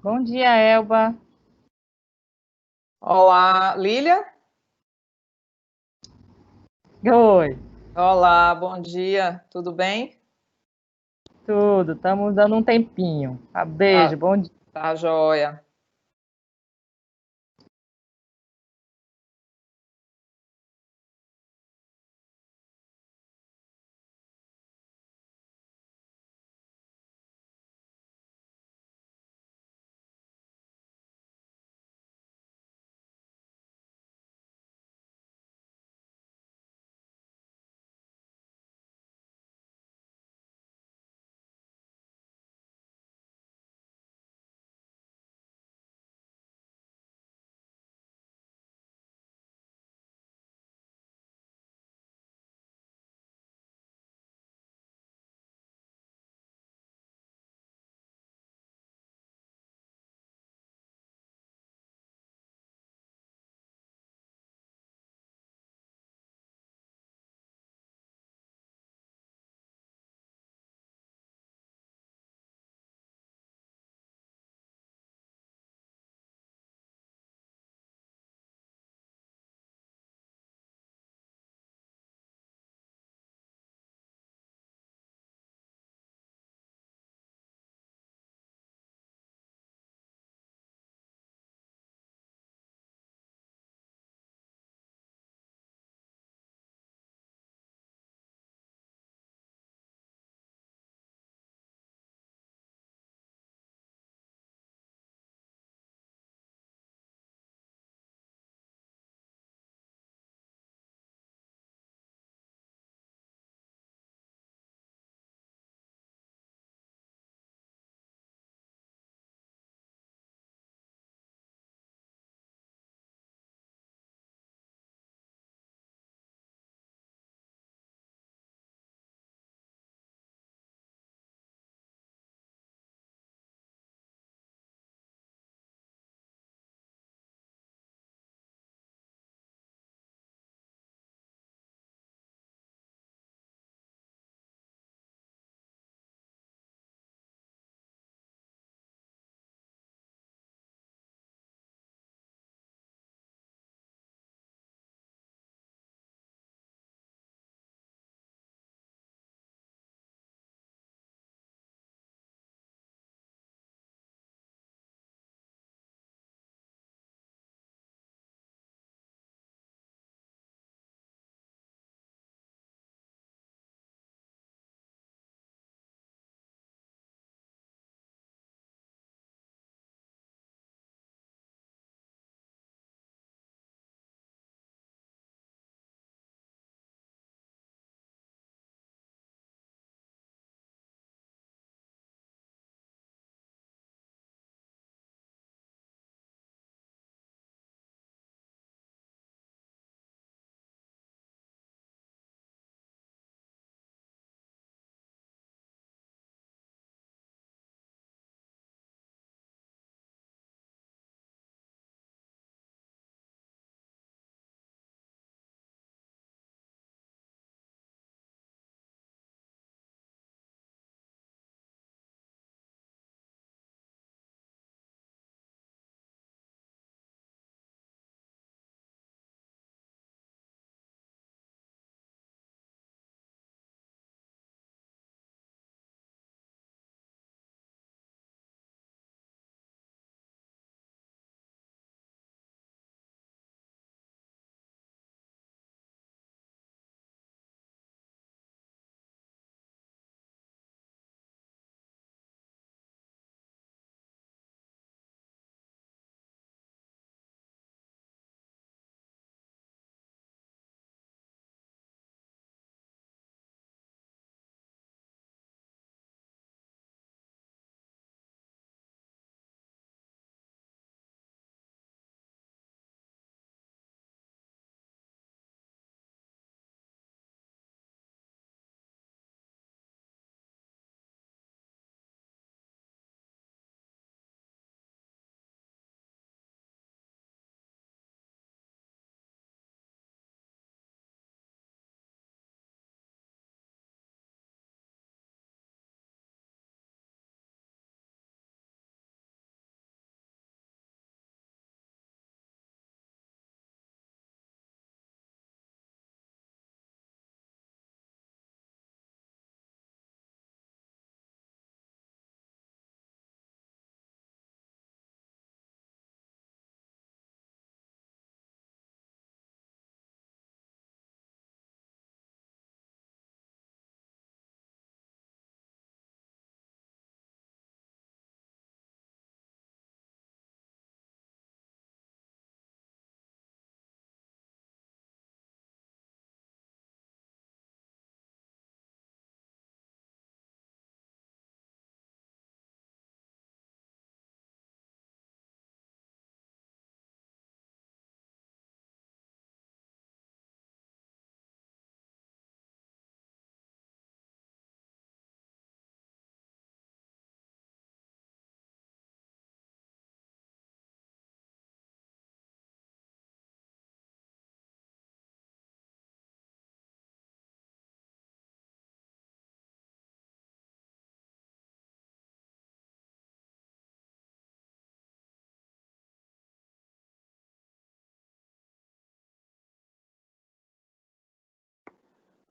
Bom dia, Elba. Olá, Lília? Oi, Olá, bom dia, tudo bem? tudo. Estamos dando um tempinho. Beijo, Tá, bom dia. tá joia.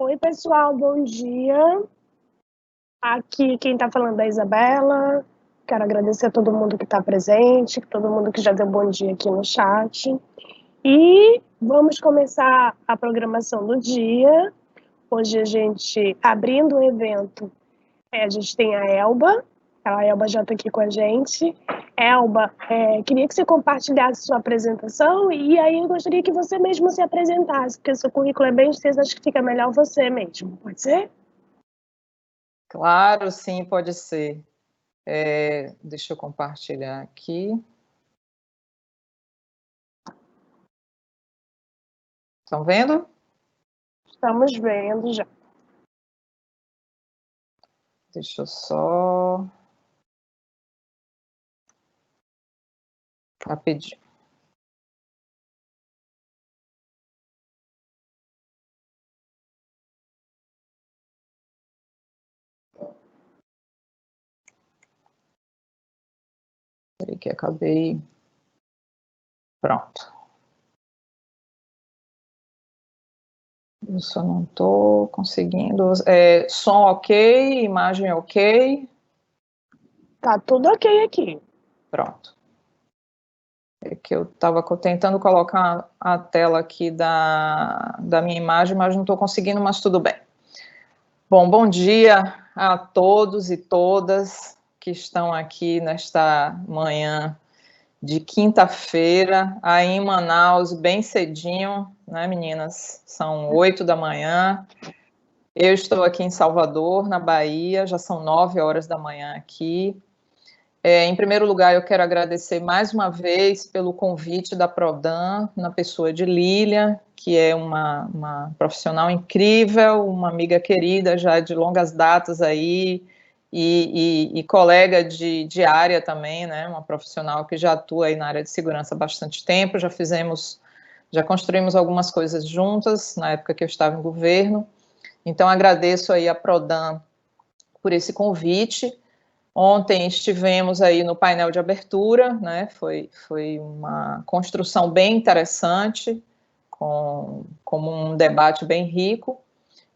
Oi, pessoal, bom dia. Aqui quem está falando é a Isabela. Quero agradecer a todo mundo que está presente, todo mundo que já deu bom dia aqui no chat. E vamos começar a programação do dia. Hoje a gente, abrindo o evento, a gente tem a Elba. A Elba já está aqui com a gente. Elba, queria que você compartilhasse sua apresentação e aí eu gostaria que você mesmo se apresentasse, porque seu currículo é bem extenso, acho que fica melhor você mesmo, pode ser? Claro, sim, pode ser. Deixa eu compartilhar aqui. Estão vendo? Estamos vendo já. Deixa eu só... Rapidinho. Peraí que acabei... Pronto. Eu só não estou conseguindo... som ok, imagem ok. Tá tudo ok aqui. Pronto. É que eu estava tentando colocar a tela aqui da minha imagem, mas não estou conseguindo, mas tudo bem. Bom dia a todos e todas que estão aqui nesta manhã de quinta-feira, aí em Manaus, bem cedinho, né, meninas? São 8 da manhã. Eu estou aqui em Salvador, na Bahia, já são 9 horas da manhã aqui. Em primeiro lugar, eu quero agradecer mais uma vez pelo convite da Prodan, na pessoa de Lília, que é uma profissional incrível, uma amiga querida já de longas datas aí, e colega de área também, né? Uma profissional que já atua aí na área de segurança há bastante tempo, já construímos algumas coisas juntas, na época que eu estava em governo. Então, agradeço aí a Prodan por esse convite. Ontem estivemos aí no painel de abertura, né? Foi uma construção bem interessante, como um debate bem rico.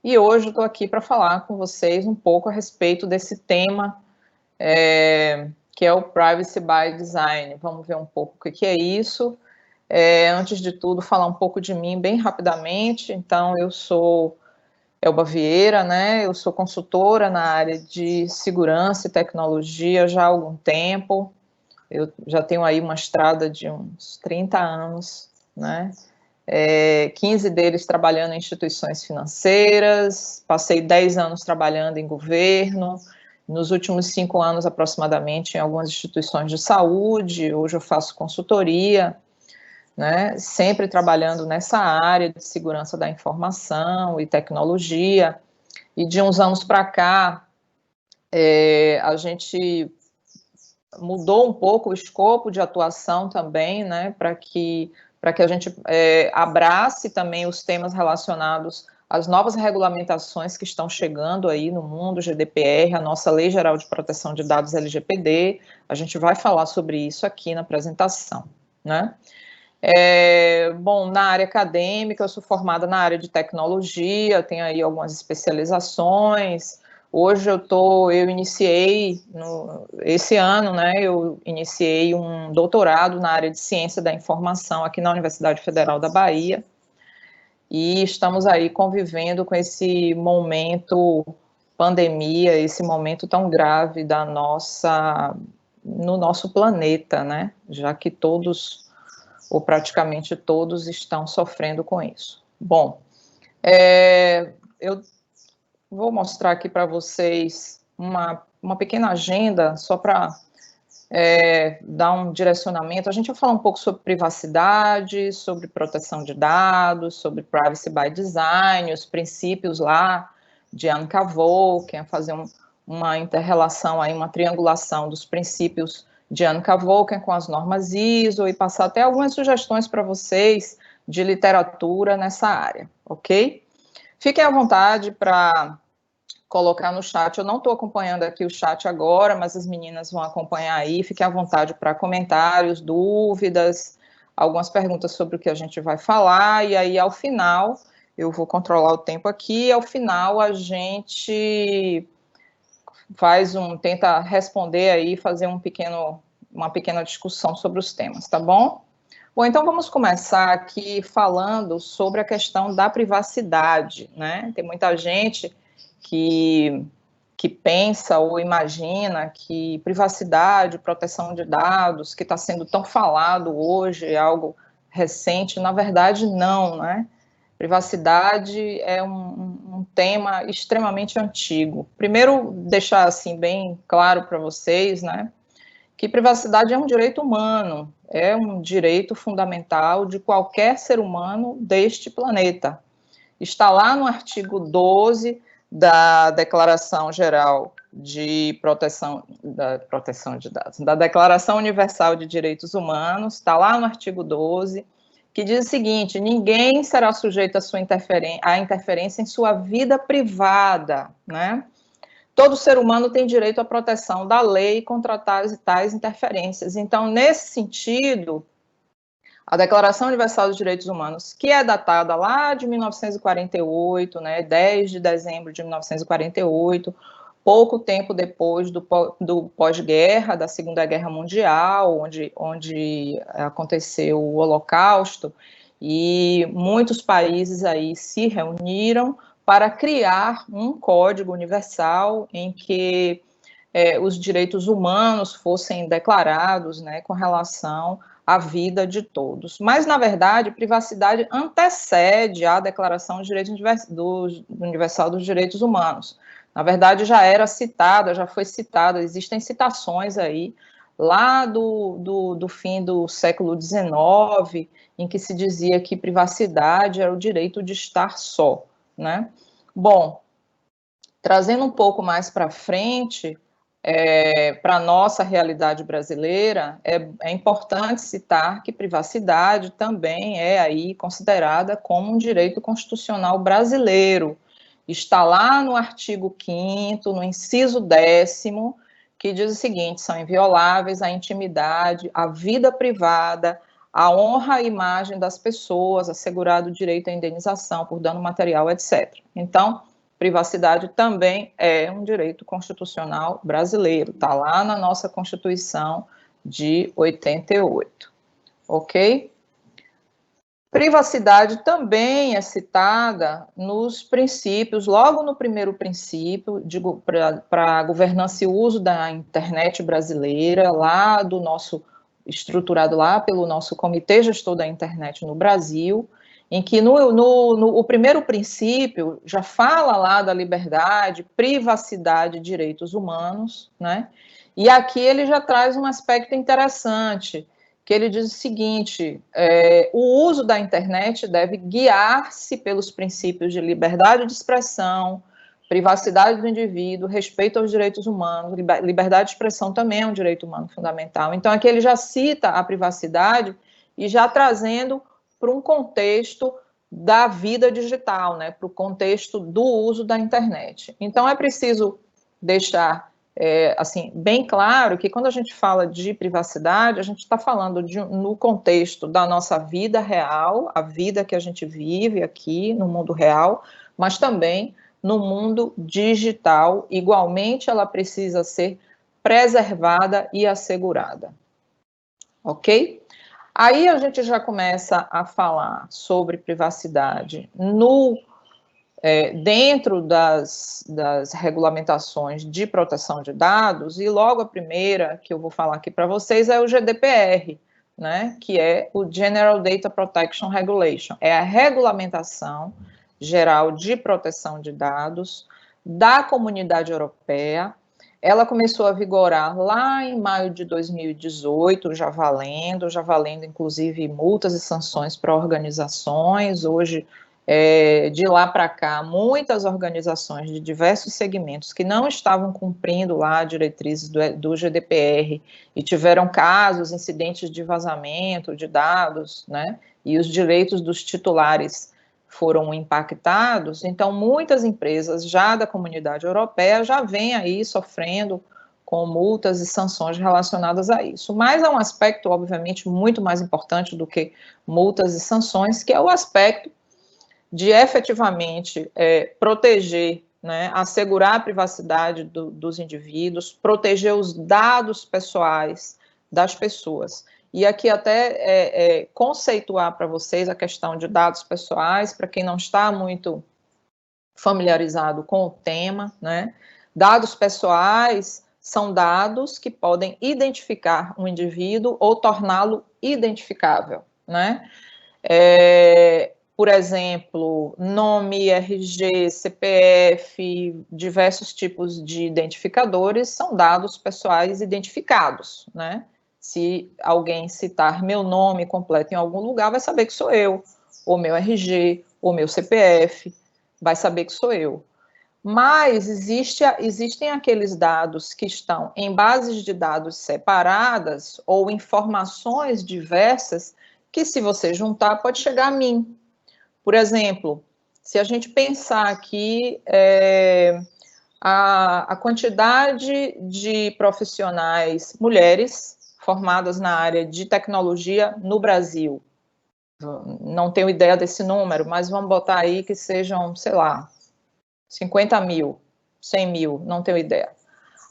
E hoje estou aqui para falar com vocês um pouco a respeito desse tema, que é o Privacy by Design. Vamos ver um pouco o que é isso. Antes de tudo, falar um pouco de mim bem rapidamente. Então, eu sou Elba Vieira, né? Eu sou consultora na área de segurança e tecnologia já há algum tempo. Eu já tenho aí uma estrada de uns 30 anos, né? 15 deles trabalhando em instituições financeiras, passei 10 anos trabalhando em governo, nos últimos 5 anos aproximadamente em algumas instituições de saúde, hoje eu faço consultoria, né, sempre trabalhando nessa área de segurança da informação e tecnologia, e de uns anos para cá, a gente mudou um pouco o escopo de atuação também, né, para que a gente abrace também os temas relacionados às novas regulamentações que estão chegando aí no mundo, GDPR, a nossa Lei Geral de Proteção de Dados LGPD, a gente vai falar sobre isso aqui na apresentação, né. Bom, na área acadêmica, eu sou formada na área de tecnologia, tenho aí algumas especializações. Hoje eu iniciei, esse ano, né, eu iniciei um doutorado na área de ciência da informação aqui na Universidade Federal da Bahia, e estamos aí convivendo com esse momento pandemia, esse momento tão grave no nosso planeta, né, já que todos ou praticamente todos estão sofrendo com isso. Bom, eu vou mostrar aqui para vocês uma pequena agenda, só para dar um direcionamento. A gente vai falar um pouco sobre privacidade, sobre proteção de dados, sobre privacy by design, os princípios lá de Anne Cavou, que é fazer uma inter-relação, aí, uma triangulação dos princípios de Anne Cavour com as normas ISO e passar até algumas sugestões para vocês de literatura nessa área, ok? Fiquem à vontade para colocar no chat. Eu não estou acompanhando aqui o chat agora, mas as meninas vão acompanhar aí. Fiquem à vontade para comentários, dúvidas, algumas perguntas sobre o que a gente vai falar. E aí, ao final, Eu vou controlar o tempo aqui e ao final a gente tenta responder aí, fazer uma pequena discussão sobre os temas, tá bom? Bom, então vamos começar aqui falando sobre a questão da privacidade, né? Tem muita gente que pensa ou imagina que privacidade, proteção de dados, que está sendo tão falado hoje, é algo recente, na verdade não, né? Privacidade é um tema extremamente antigo. Primeiro, deixar assim bem claro para vocês, né, que privacidade é um direito humano, é um direito fundamental de qualquer ser humano deste planeta. Está lá no artigo 12 da Declaração Geral de Proteção de Dados, da Declaração Universal de Direitos Humanos, está lá no artigo 12, que diz o seguinte: ninguém será sujeito à interferência em sua vida privada, né? Todo ser humano tem direito à proteção da lei contra tais interferências. Então, nesse sentido, a Declaração Universal dos Direitos Humanos, que é datada lá de 1948, né, 10 de dezembro de 1948, pouco tempo depois do pós-guerra, da Segunda Guerra Mundial, onde aconteceu o Holocausto, e muitos países aí se reuniram para criar um código universal em que os direitos humanos fossem declarados, né, com relação à vida de todos. Mas, na verdade, privacidade antecede a Declaração de Direitos Universal dos Direitos Humanos. Na verdade, já foi citada, existem citações aí, lá do fim do século XIX, em que se dizia que privacidade era o direito de estar só, né? Bom, trazendo um pouco mais para frente, para a nossa realidade brasileira, é importante citar que privacidade também é aí considerada como um direito constitucional brasileiro. Está lá no artigo 5º, no inciso 10º, que diz o seguinte: são invioláveis a intimidade, a vida privada, a honra e imagem das pessoas, assegurado o direito à indenização por dano material, etc. Então, privacidade também é um direito constitucional brasileiro, está lá na nossa Constituição de 88, ok? Privacidade também é citada nos princípios, logo no primeiro princípio, para a governança e uso da internet brasileira, estruturado lá pelo nosso Comitê Gestor da Internet no Brasil, em que o primeiro princípio já fala lá da liberdade, privacidade e direitos humanos, né? E aqui ele já traz um aspecto interessante, que ele diz o seguinte: o uso da internet deve guiar-se pelos princípios de liberdade de expressão, privacidade do indivíduo, respeito aos direitos humanos, liberdade de expressão também é um direito humano fundamental. Então, aqui ele já cita a privacidade e já trazendo para um contexto da vida digital, né, para o contexto do uso da internet. Então, é preciso deixar assim, bem claro que quando a gente fala de privacidade, a gente está falando no contexto da nossa vida real, a vida que a gente vive aqui no mundo real, mas também no mundo digital. Igualmente, ela precisa ser preservada e assegurada. Ok? Aí a gente já começa a falar sobre privacidade dentro das regulamentações de proteção de dados, e logo a primeira que eu vou falar aqui para vocês é o GDPR, né, que é o General Data Protection Regulation, é a regulamentação geral de proteção de dados da Comunidade Europeia. Ela começou a vigorar lá em maio de 2018, já valendo inclusive multas e sanções para organizações. Hoje, de lá para cá, muitas organizações de diversos segmentos que não estavam cumprindo lá diretrizes do GDPR e tiveram casos, incidentes de vazamento de dados, né, e os direitos dos titulares foram impactados. Então, muitas empresas já da Comunidade Europeia já vêm aí sofrendo com multas e sanções relacionadas a isso. Mas há um aspecto, obviamente, muito mais importante do que multas e sanções, que é o aspecto de efetivamente proteger, né, assegurar a privacidade dos indivíduos, proteger os dados pessoais das pessoas. E aqui até conceituar para vocês a questão de dados pessoais, para quem não está muito familiarizado com o tema, né? Dados pessoais são dados que podem identificar um indivíduo ou torná-lo identificável, né? Por exemplo, nome, RG, CPF, diversos tipos de identificadores são dados pessoais identificados, né? Se alguém citar meu nome completo em algum lugar, vai saber que sou eu, ou meu RG, ou meu CPF, vai saber que sou eu. Mas existem aqueles dados que estão em bases de dados separadas ou informações diversas que, se você juntar, pode chegar a mim. Por exemplo, se a gente pensar aqui a quantidade de profissionais mulheres formadas na área de tecnologia no Brasil, não tenho ideia desse número, mas vamos botar aí que sejam, sei lá, 50 mil, 100 mil, não tenho ideia.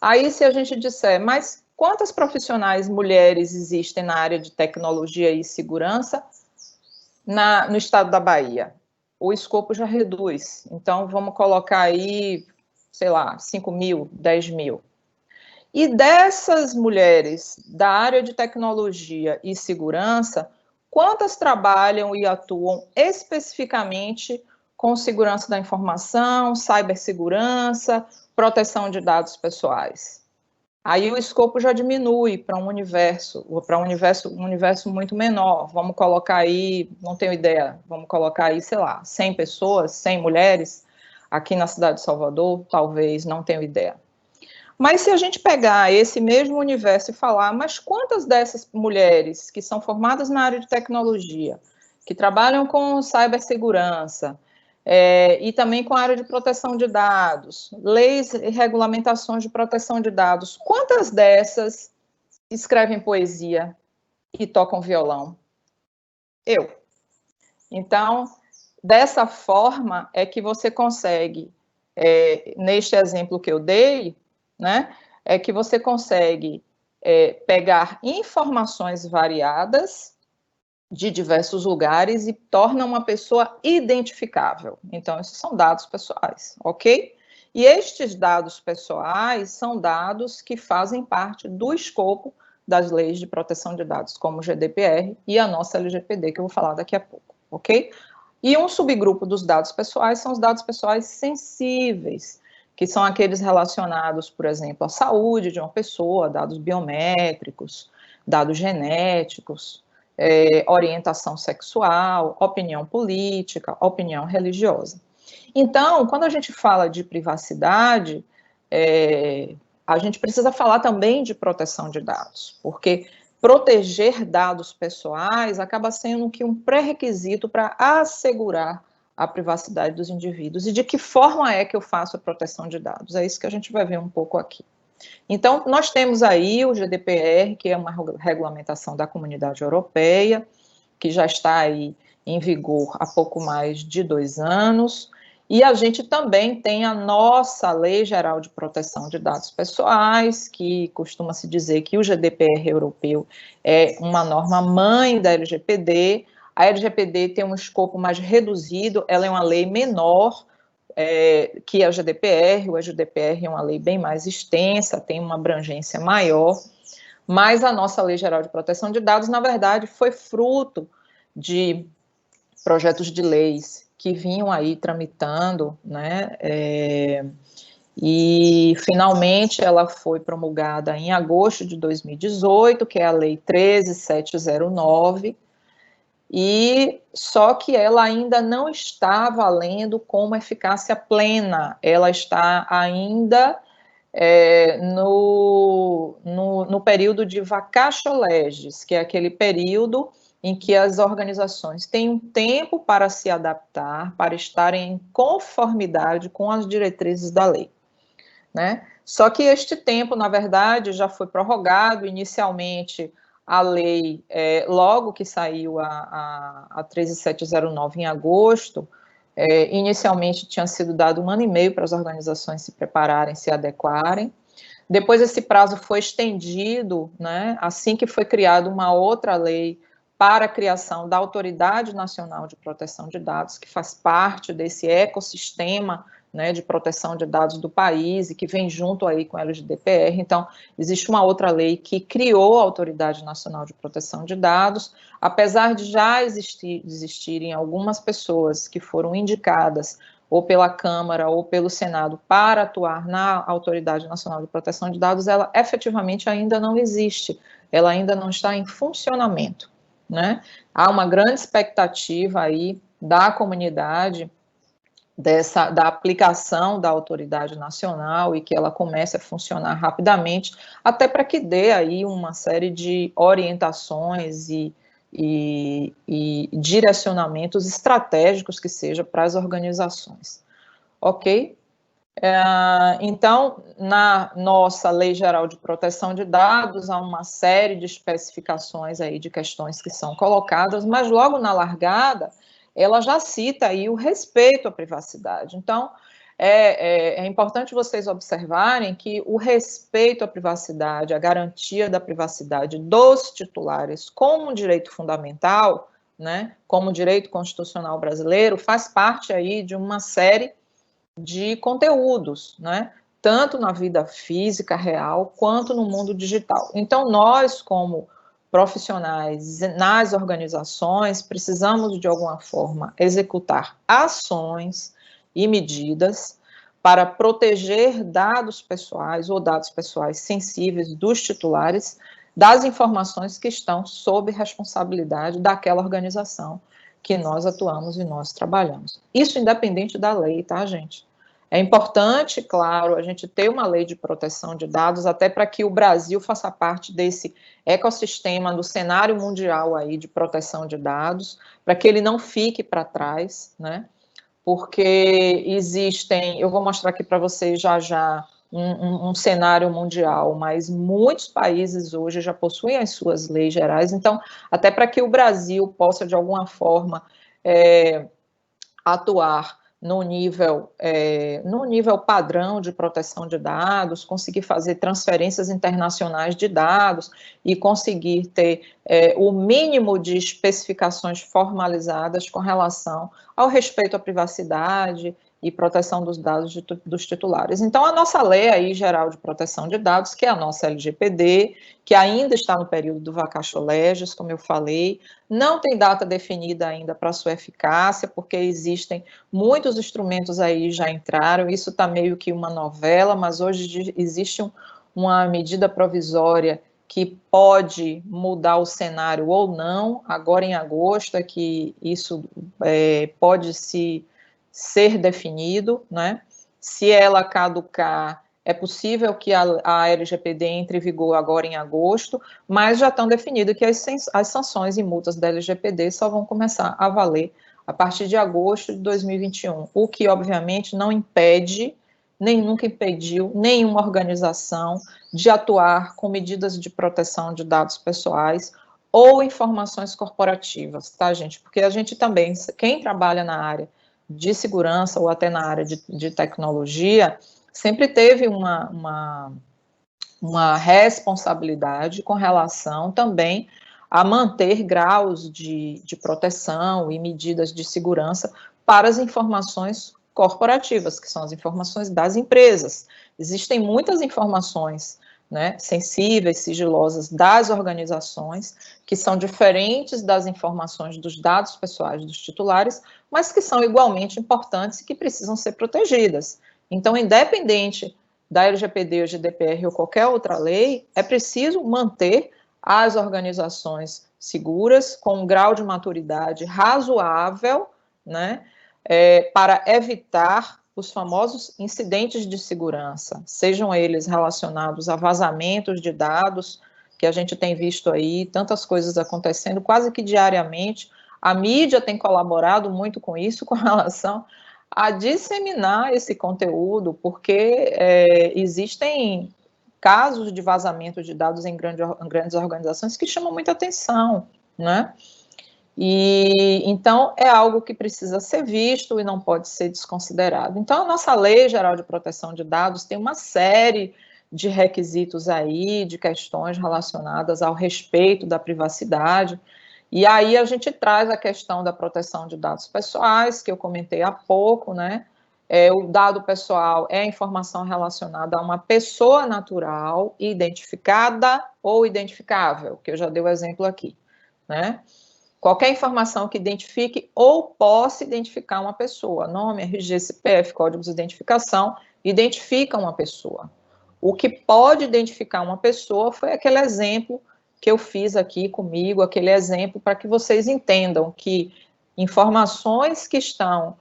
Aí, se a gente disser, mas quantas profissionais mulheres existem na área de tecnologia e segurança no estado da Bahia? O escopo já reduz. Então, vamos colocar aí, sei lá, 5 mil, 10 mil. E dessas mulheres da área de tecnologia e segurança, quantas trabalham e atuam especificamente com segurança da informação, cibersegurança, proteção de dados pessoais? Aí o escopo já diminui para um universo muito menor. Vamos colocar aí, não tenho ideia, vamos colocar aí, sei lá, 100 pessoas, 100 mulheres, aqui na cidade de Salvador, talvez, não tenho ideia. Mas se a gente pegar esse mesmo universo e falar, mas quantas dessas mulheres que são formadas na área de tecnologia, que trabalham com cibersegurança, e também com a área de proteção de dados, leis e regulamentações de proteção de dados, quantas dessas escrevem poesia e tocam violão? Eu. Então, dessa forma é que você consegue, neste exemplo que eu dei, né, é que você consegue pegar informações variadas de diversos lugares e torna uma pessoa identificável. Então, esses são dados pessoais, ok? E estes dados pessoais são dados que fazem parte do escopo das leis de proteção de dados, como o GDPR e a nossa LGPD, que eu vou falar daqui a pouco, ok? E um subgrupo dos dados pessoais são os dados pessoais sensíveis, que são aqueles relacionados, por exemplo, à saúde de uma pessoa, dados biométricos, dados genéticos, orientação sexual, opinião política, opinião religiosa. Então, quando a gente fala de privacidade, a gente precisa falar também de proteção de dados, porque proteger dados pessoais acaba sendo que um pré-requisito para assegurar a privacidade dos indivíduos. E de que forma é que eu faço a proteção de dados? É isso que a gente vai ver um pouco aqui. Então, nós temos aí o GDPR, que é uma regulamentação da Comunidade Europeia, que já está aí em vigor há pouco mais de 2 anos, e a gente também tem a nossa Lei Geral de Proteção de Dados Pessoais, que costuma-se dizer que o GDPR europeu é uma norma mãe da LGPD. A LGPD tem um escopo mais reduzido, ela é uma lei menor, que é o GDPR. O GDPR é uma lei bem mais extensa, tem uma abrangência maior, mas a nossa Lei Geral de Proteção de Dados, na verdade, foi fruto de projetos de leis que vinham aí tramitando, né, e finalmente ela foi promulgada em agosto de 2018, que é a Lei 13.709, e só que ela ainda não está valendo como eficácia plena, ela está ainda no período de vacatio legis, que é aquele período em que as organizações têm um tempo para se adaptar, para estarem em conformidade com as diretrizes da lei, né? Só que este tempo, na verdade, já foi prorrogado. Inicialmente, a lei, logo que saiu a 13.709 em agosto, Inicialmente tinha sido dado 1 ano e meio para as organizações se prepararem, se adequarem. Depois esse prazo foi estendido, né, assim que foi criada uma outra lei para a criação da Autoridade Nacional de Proteção de Dados, que faz parte desse ecossistema, né, de proteção de dados do país e que vem junto aí com a LGDPR. Então, existe uma outra lei que criou a Autoridade Nacional de Proteção de Dados, apesar de já existirem algumas pessoas que foram indicadas ou pela Câmara ou pelo Senado para atuar na Autoridade Nacional de Proteção de Dados, ela efetivamente ainda não existe, ela ainda não está em funcionamento, né? Há uma grande expectativa aí da comunidade da aplicação da autoridade nacional e que ela comece a funcionar rapidamente, até para que dê aí uma série de orientações e direcionamentos estratégicos que seja para as organizações, ok? Então, na nossa Lei Geral de Proteção de Dados, há uma série de especificações aí de questões que são colocadas, mas logo na largada, ela já cita aí o respeito à privacidade. Então, é importante vocês observarem que o respeito à privacidade, a garantia da privacidade dos titulares como um direito fundamental, né, como direito constitucional brasileiro, faz parte aí de uma série de conteúdos, né, tanto na vida física real quanto no mundo digital. Então, nós, como profissionais nas organizações, precisamos, de alguma forma, executar ações e medidas para proteger dados pessoais ou dados pessoais sensíveis dos titulares das informações que estão sob responsabilidade daquela organização que nós atuamos e nós trabalhamos. Isso independente da lei, tá, gente? É importante, claro, a gente ter uma lei de proteção de dados, até para que o Brasil faça parte desse ecossistema, do cenário mundial aí de proteção de dados, para que ele não fique para trás, né? Porque existem, eu vou mostrar aqui para vocês já um cenário mundial, mas muitos países hoje já possuem as suas leis gerais, então, até para que o Brasil possa, de alguma forma, atuar no nível padrão de proteção de dados, conseguir fazer transferências internacionais de dados e conseguir ter o mínimo de especificações formalizadas com relação ao respeito à privacidade e proteção dos dados dos titulares. Então, a nossa lei aí geral de proteção de dados, que é a nossa LGPD, que ainda está no período do vacatio legis, como eu falei, não tem data definida ainda para sua eficácia, porque existem muitos instrumentos aí já entraram, isso está meio que uma novela, mas hoje existe uma medida provisória que pode mudar o cenário ou não, agora em agosto é que isso pode ser definido, né? Se ela caducar, é possível que a LGPD entre em vigor agora em agosto, mas já estão definido que as sanções e multas da LGPD só vão começar a valer a partir de agosto de 2021, o que, obviamente, não impede, nem nunca impediu, nenhuma organização de atuar com medidas de proteção de dados pessoais ou informações corporativas, tá, gente? Porque a gente também, quem trabalha na área de segurança ou até na área de tecnologia, sempre teve uma responsabilidade com relação também a manter graus de proteção e medidas de segurança para as informações corporativas, que são as informações das empresas. Existem muitas informações, né, sensíveis, sigilosas das organizações, que são diferentes das informações dos dados pessoais dos titulares, mas que são igualmente importantes e que precisam ser protegidas. Então, independente da LGPD, ou GDPR ou qualquer outra lei, é preciso manter as organizações seguras, com um grau de maturidade razoável, né, para evitar os famosos incidentes de segurança, sejam eles relacionados a vazamentos de dados, que a gente tem visto aí, tantas coisas acontecendo quase que diariamente. A mídia tem colaborado muito com isso, com relação a disseminar esse conteúdo, porque existem casos de vazamento de dados em grandes organizações que chamam muita atenção, né? E então é algo que precisa ser visto e não pode ser desconsiderado. Então a nossa Lei Geral de Proteção de Dados tem uma série de requisitos aí, de questões relacionadas ao respeito da privacidade. E aí a gente traz a questão da proteção de dados pessoais, que eu comentei há pouco, né? O dado pessoal é a informação relacionada a uma pessoa natural identificada ou identificável, que eu já dei o exemplo aqui, né? Qualquer informação que identifique ou possa identificar uma pessoa, nome, RG, CPF, códigos de identificação, identifica uma pessoa. O que pode identificar uma pessoa foi aquele exemplo que eu fiz aqui comigo, aquele exemplo para que vocês entendam que informações que estão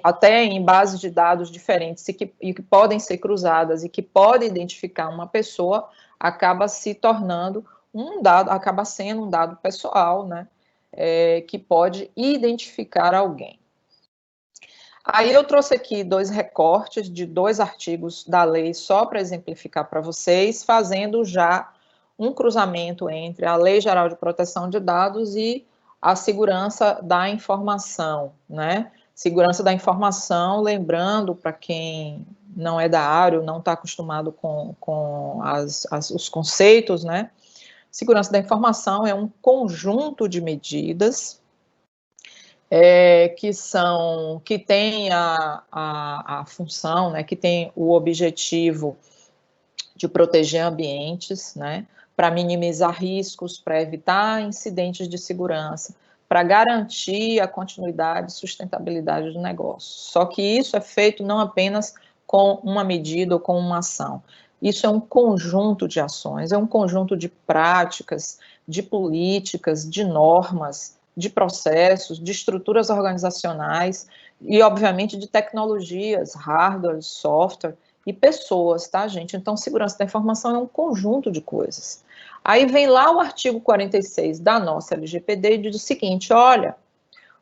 até em bases de dados diferentes e que podem ser cruzadas e que podem identificar uma pessoa, acaba se tornando um dado, acaba sendo um dado pessoal, né, que pode identificar alguém. Aí eu trouxe aqui 2 recortes de 2 artigos da lei, só para exemplificar para vocês, fazendo já um cruzamento entre a Lei Geral de Proteção de Dados e a segurança da informação, né? Segurança da informação, lembrando, para quem não é da área ou não está acostumado com os conceitos, né? Segurança da informação é um conjunto de medidas que tem a função, né, que tem o objetivo de proteger ambientes, né, para minimizar riscos, para evitar incidentes de segurança, para garantir a continuidade e sustentabilidade do negócio. Só que isso é feito não apenas com uma medida ou com uma ação. Isso é um conjunto de ações, é um conjunto de práticas, de políticas, de normas, de processos, de estruturas organizacionais e, obviamente, de tecnologias, hardware, software e pessoas, tá, gente? Então, segurança da informação é um conjunto de coisas. Aí vem lá o artigo 46 da nossa LGPD e diz o seguinte, olha,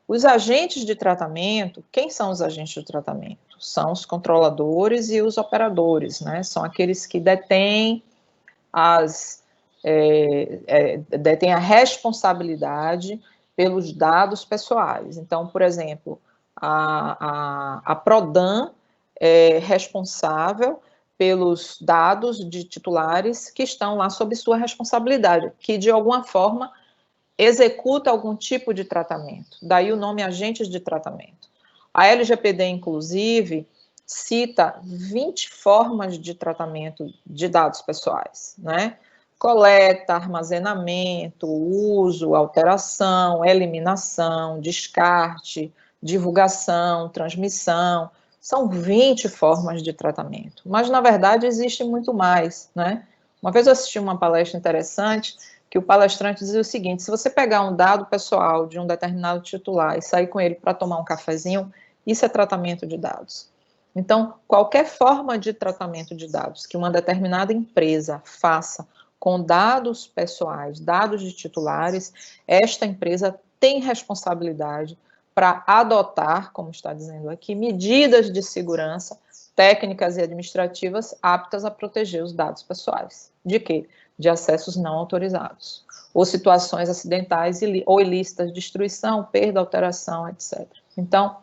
os agentes de tratamento, quem são os agentes de tratamento? São os controladores e os operadores, né? São aqueles que detêm detêm a responsabilidade pelos dados pessoais. Então, por exemplo, a Prodan é responsável pelos dados de titulares que estão lá sob sua responsabilidade, que de alguma forma executa algum tipo de tratamento. Daí o nome agentes de tratamento. A LGPD, inclusive, cita 20 formas de tratamento de dados pessoais, né? Coleta, armazenamento, uso, alteração, eliminação, descarte, divulgação, transmissão. São 20 formas de tratamento. Mas, na verdade, existe muito mais, né? Uma vez eu assisti uma palestra interessante que o palestrante dizia o seguinte, se você pegar um dado pessoal de um determinado titular e sair com ele para tomar um cafezinho, isso é tratamento de dados. Então, qualquer forma de tratamento de dados que uma determinada empresa faça com dados pessoais, dados de titulares, esta empresa tem responsabilidade para adotar, como está dizendo aqui, medidas de segurança, técnicas e administrativas aptas a proteger os dados pessoais. De quê? De acessos não autorizados, ou situações acidentais ou ilícitas, destruição, perda, alteração, etc. Então,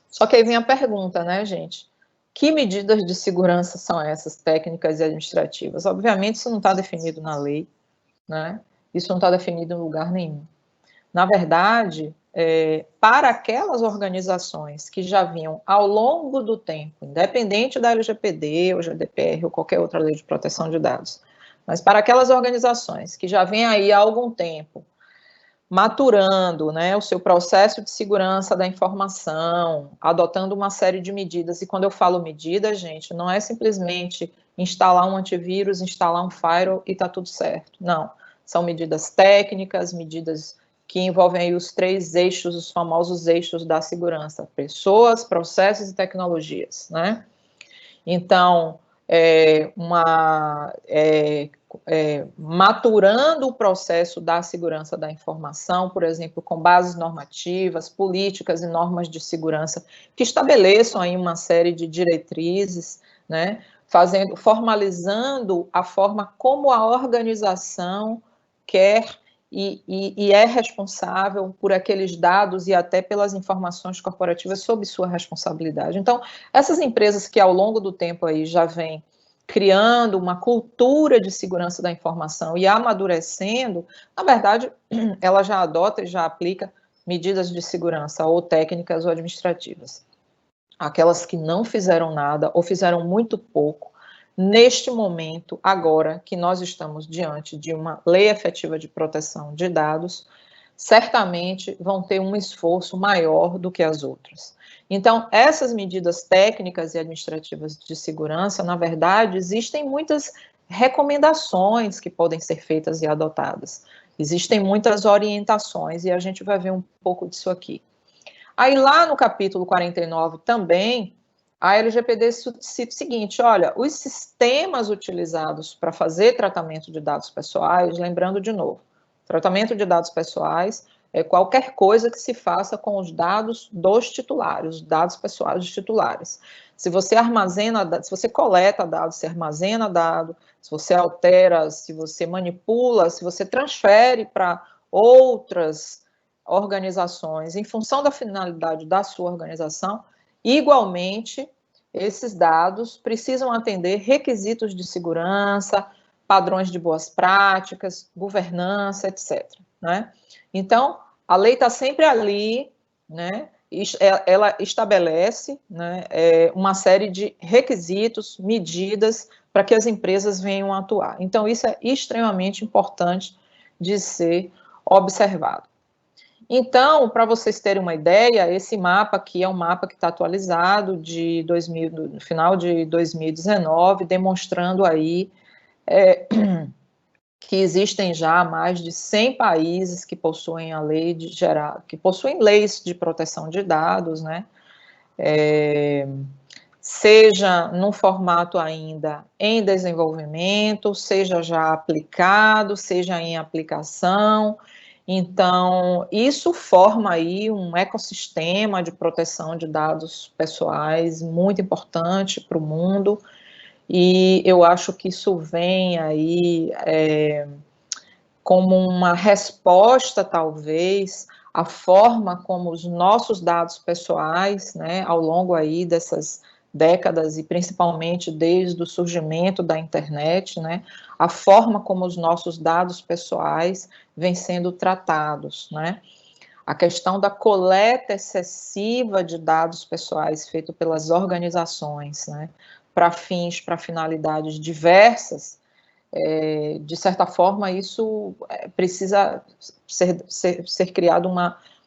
só que aí vem a pergunta, né, gente? Que medidas de segurança são essas técnicas e administrativas? Obviamente, isso não está definido na lei, né? Isso não está definido em lugar nenhum. Na verdade, para aquelas organizações que já vinham ao longo do tempo, independente da LGPD, ou GDPR, ou qualquer outra lei de proteção de dados, mas para aquelas organizações que já vêm aí há algum tempo, maturando, né, o seu processo de segurança da informação, adotando uma série de medidas, e quando eu falo medidas, gente, não é simplesmente instalar um antivírus, instalar um firewall e está tudo certo, não. São medidas técnicas, medidas que envolvem aí os 3 eixos, os famosos eixos da segurança, pessoas, processos e tecnologias, né? Então, maturando o processo da segurança da informação, por exemplo, com bases normativas, políticas e normas de segurança que estabeleçam aí uma série de diretrizes, né, formalizando a forma como a organização quer e é responsável por aqueles dados e até pelas informações corporativas sob sua responsabilidade. Então, essas empresas que ao longo do tempo aí já vêm criando uma cultura de segurança da informação e amadurecendo, na verdade, ela já adota e já aplica medidas de segurança ou técnicas ou administrativas. Aquelas que não fizeram nada ou fizeram muito pouco, neste momento, agora que nós estamos diante de uma lei efetiva de proteção de dados, certamente vão ter um esforço maior do que as outras. Então, essas medidas técnicas e administrativas de segurança, na verdade, existem muitas recomendações que podem ser feitas e adotadas. Existem muitas orientações e a gente vai ver um pouco disso aqui. Aí lá no capítulo 49 também, a LGPD cita o seguinte, olha, os sistemas utilizados para fazer tratamento de dados pessoais, lembrando de novo, tratamento de dados pessoais é qualquer coisa que se faça com os dados dos titulares, os dados pessoais dos titulares. Se você armazena, se você coleta dados, se armazena dados, se você altera, se você manipula, se você transfere para outras organizações, em função da finalidade da sua organização, igualmente, esses dados precisam atender requisitos de segurança, padrões de boas práticas, governança, etc. Né? Então, a lei está sempre ali, né? Ela estabelece, né, uma série de requisitos, medidas para que as empresas venham a atuar. Então, isso é extremamente importante de ser observado. Então, para vocês terem uma ideia, esse mapa aqui é um mapa que está atualizado no final de 2019, demonstrando aí que existem já mais de 100 países que possuem a lei que possuem leis de proteção de dados, né? Seja num formato ainda em desenvolvimento, seja já aplicado, seja em aplicação. Então, isso forma aí um ecossistema de proteção de dados pessoais muito importante para o mundo, e eu acho que isso vem aí como uma resposta, talvez, à forma como os nossos dados pessoais, né, ao longo aí dessas décadas e principalmente desde o surgimento da internet, né, a forma como os nossos dados pessoais vêm sendo tratados, né. A questão da coleta excessiva de dados pessoais feito pelas organizações, né, para finalidades diversas, de certa forma, isso precisa ser criado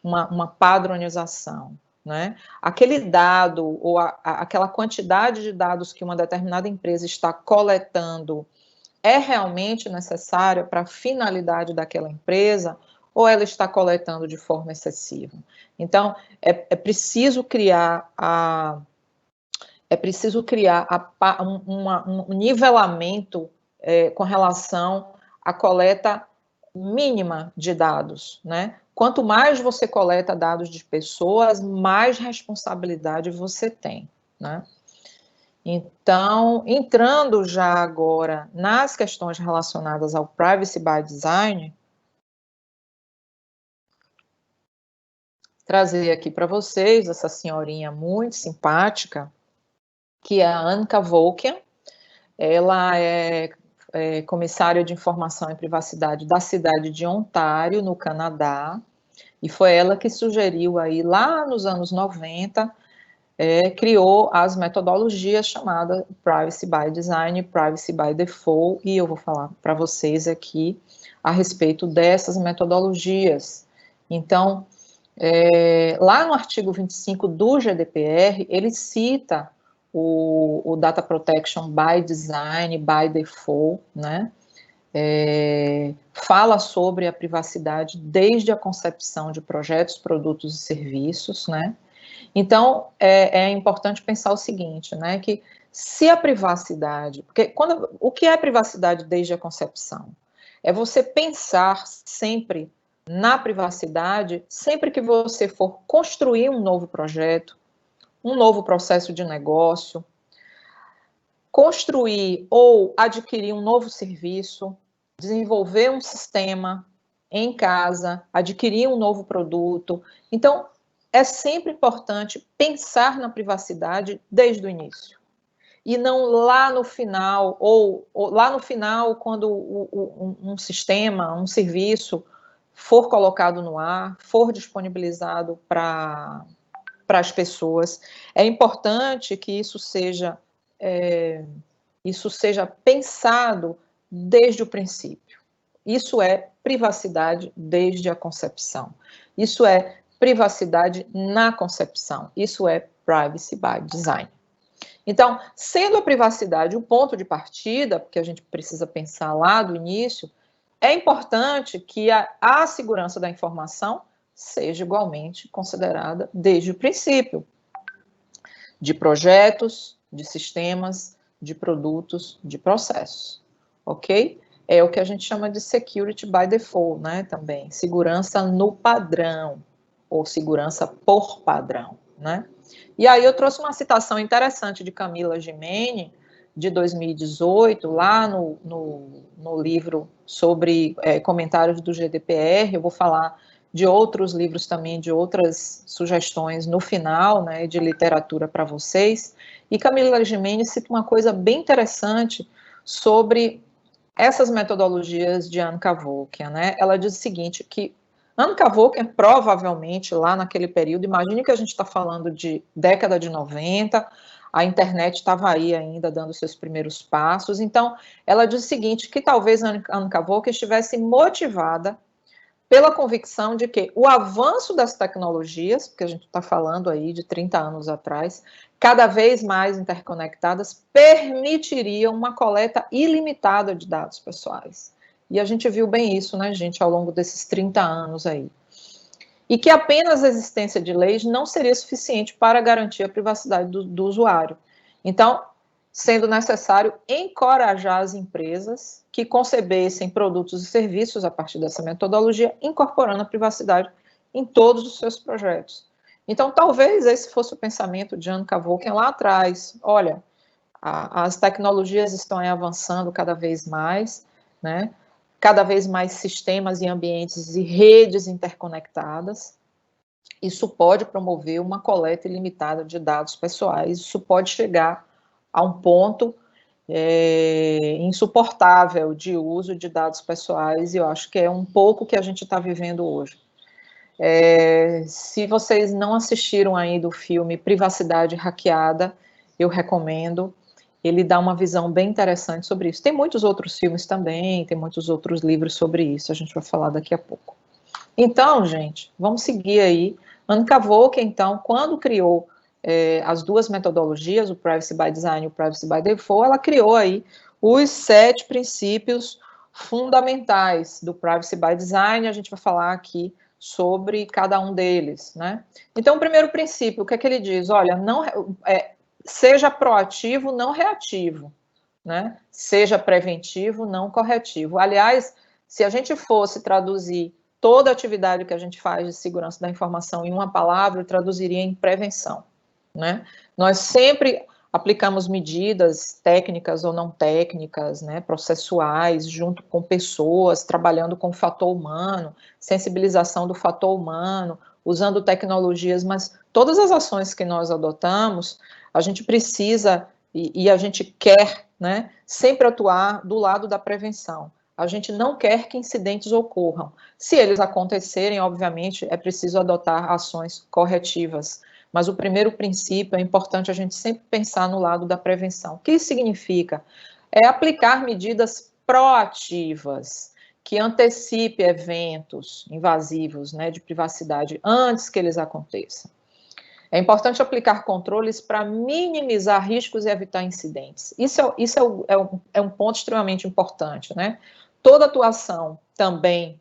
uma padronização, né? Aquele dado ou aquela quantidade de dados que uma determinada empresa está coletando é realmente necessária para a finalidade daquela empresa ou ela está coletando de forma excessiva? Então, é preciso criar um nivelamento com relação à coleta mínima de dados, né? Quanto mais você coleta dados de pessoas, mais responsabilidade você tem, né? Então, entrando já agora nas questões relacionadas ao Privacy by Design, trazer aqui para vocês essa senhorinha muito simpática, que é a Anka Volkian. Ela é comissária de Informação e Privacidade da cidade de Ontário, no Canadá, e foi ela que sugeriu aí, lá nos anos 90, criou as metodologias chamadas Privacy by Design, Privacy by Default, e eu vou falar para vocês aqui a respeito dessas metodologias. Então, lá no artigo 25 do GDPR, ele cita o Data Protection by Design, by Default, né? Fala sobre a privacidade desde a concepção de projetos, produtos e serviços, né? Então, é importante pensar o seguinte, né? Que se a privacidade... Porque o que é privacidade desde a concepção? É você pensar sempre na privacidade, sempre que você for construir um novo projeto, um novo processo de negócio, construir ou adquirir um novo serviço, desenvolver um sistema em casa, adquirir um novo produto. Então, é sempre importante pensar na privacidade desde o início. E não lá no final, ou lá no final, quando um sistema, um serviço for colocado no ar, for disponibilizado para as pessoas. É importante que isso seja pensado desde o princípio. Isso é privacidade desde a concepção. Isso é privacidade na concepção. Isso é privacy by design. Então, sendo a privacidade o ponto de partida, porque a gente precisa pensar lá do início, é importante que a segurança da informação seja igualmente considerada desde o princípio, de projetos, de sistemas, de produtos, de processos, ok? É o que a gente chama de security by default, né, também, segurança no padrão, ou segurança por padrão, né? E aí eu trouxe uma citação interessante de Camila Gimene, de 2018, lá no livro sobre comentários do GDPR. Eu vou falar de outros livros também, de outras sugestões no final, né, de literatura para vocês. E Camila Gimene cita uma coisa bem interessante sobre essas metodologias de Anne Cavour, né? Ela diz o seguinte, que Anne Cavour, provavelmente lá naquele período, imagine que a gente está falando de década de 90, a internet estava aí ainda dando seus primeiros passos, então ela diz o seguinte, que talvez Anne Cavour estivesse motivada pela convicção de que o avanço das tecnologias, porque a gente está falando aí de 30 anos atrás, cada vez mais interconectadas, permitiriam uma coleta ilimitada de dados pessoais. E a gente viu bem isso, né, gente, ao longo desses 30 anos aí. E que apenas a existência de leis não seria suficiente para garantir a privacidade do usuário. Então, sendo necessário encorajar as empresas que concebessem produtos e serviços a partir dessa metodologia, incorporando a privacidade em todos os seus projetos. Então, talvez esse fosse o pensamento de Anne Cavour lá atrás. Olha, as tecnologias estão avançando cada vez mais, né? Cada vez mais sistemas e ambientes e redes interconectadas. Isso pode promover uma coleta ilimitada de dados pessoais, isso pode chegar a um ponto insuportável de uso de dados pessoais, e eu acho que é um pouco o que a gente está vivendo hoje. Se vocês não assistiram ainda o filme Privacidade Hackeada, eu recomendo. Ele dá uma visão bem interessante sobre isso. Tem muitos outros filmes também, tem muitos outros livros sobre isso, a gente vai falar daqui a pouco. Então, gente, vamos seguir aí. Anne Cavour, então, quando criou as duas metodologias, o Privacy by Design e o Privacy by Default, ela criou aí os 7 princípios fundamentais do Privacy by Design. A gente vai falar aqui sobre cada um deles, né? Então, o primeiro princípio, o que é que ele diz? Olha, seja proativo, não reativo, né? Seja preventivo, não corretivo. Aliás, se a gente fosse traduzir toda a atividade que a gente faz de segurança da informação em uma palavra, eu traduziria em prevenção, né? Nós sempre aplicamos medidas técnicas ou não técnicas, né, processuais, junto com pessoas, trabalhando com o fator humano, sensibilização do fator humano, usando tecnologias, mas todas as ações que nós adotamos, a gente precisa e a gente quer, né, sempre atuar do lado da prevenção. A gente não quer que incidentes ocorram. Se eles acontecerem, obviamente, é preciso adotar ações corretivas. Mas o primeiro princípio é importante a gente sempre pensar no lado da prevenção. O que isso significa? É aplicar medidas proativas, que antecipe eventos invasivos, né, de privacidade antes que eles aconteçam. É importante aplicar controles para minimizar riscos e evitar incidentes. Isso é um ponto extremamente importante, né? Toda atuação também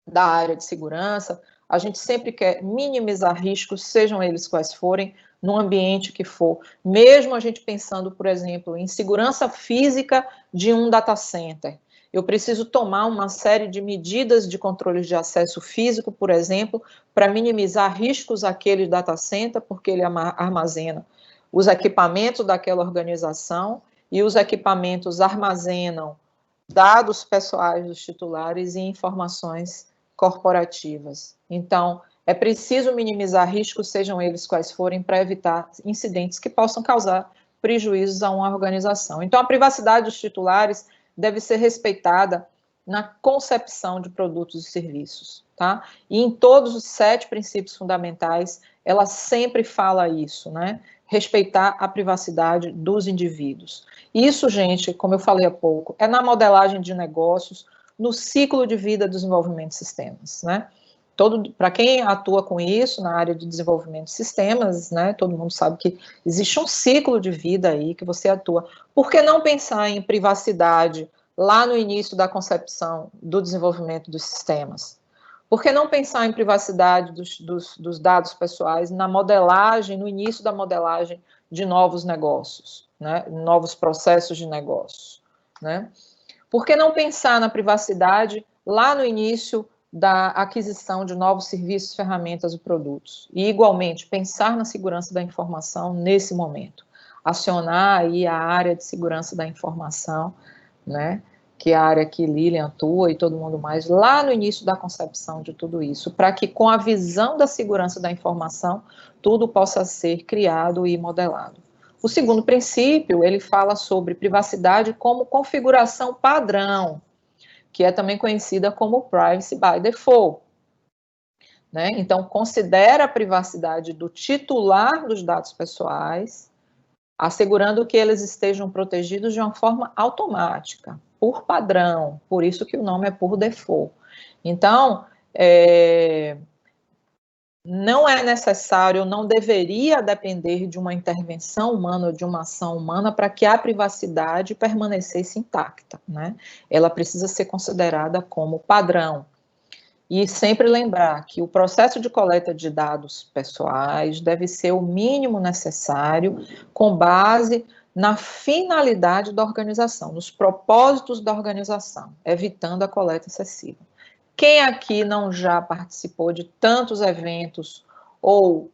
da área de segurança, a gente sempre quer minimizar riscos, sejam eles quais forem, no ambiente que for. Mesmo a gente pensando, por exemplo, em segurança física de um data center. Eu preciso tomar uma série de medidas de controle de acesso físico, por exemplo, para minimizar riscos àquele data center, porque ele armazena os equipamentos daquela organização e os equipamentos armazenam dados pessoais dos titulares e informações corporativas. Então, é preciso minimizar riscos, sejam eles quais forem, para evitar incidentes que possam causar prejuízos a uma organização. Então, a privacidade dos titulares deve ser respeitada na concepção de produtos e serviços, tá? E em todos os 7 princípios fundamentais, ela sempre fala isso, né? Respeitar a privacidade dos indivíduos. Isso, gente, como eu falei há pouco, é na modelagem de negócios, no ciclo de vida do desenvolvimento de sistemas, né? Para quem atua com isso na área de desenvolvimento de sistemas, né, todo mundo sabe que existe um ciclo de vida aí que você atua. Por que não pensar em privacidade lá no início da concepção do desenvolvimento dos sistemas? Por que não pensar em privacidade dos dados pessoais na modelagem, no início da modelagem de novos negócios, né, novos processos de negócio, né? Por que não pensar na privacidade lá no início da aquisição de novos serviços, ferramentas e produtos? E, igualmente, pensar na segurança da informação nesse momento. Acionar aí a área de segurança da informação, né, que é a área que Lilian atua e todo mundo mais, lá no início da concepção de tudo isso, para que, com a visão da segurança da informação, tudo possa ser criado e modelado. O segundo princípio, ele fala sobre privacidade como configuração padrão, que é também conhecida como privacy by default, né? Então, considera a privacidade do titular dos dados pessoais, assegurando que eles estejam protegidos de uma forma automática, por padrão, por isso que o nome é por default. Então, não é necessário, não deveria depender de uma intervenção humana ou de uma ação humana para que a privacidade permanecesse intacta, né? Ela precisa ser considerada como padrão. E sempre lembrar que o processo de coleta de dados pessoais deve ser o mínimo necessário com base na finalidade da organização, nos propósitos da organização, evitando a coleta excessiva. Quem aqui não já participou de tantos eventos ou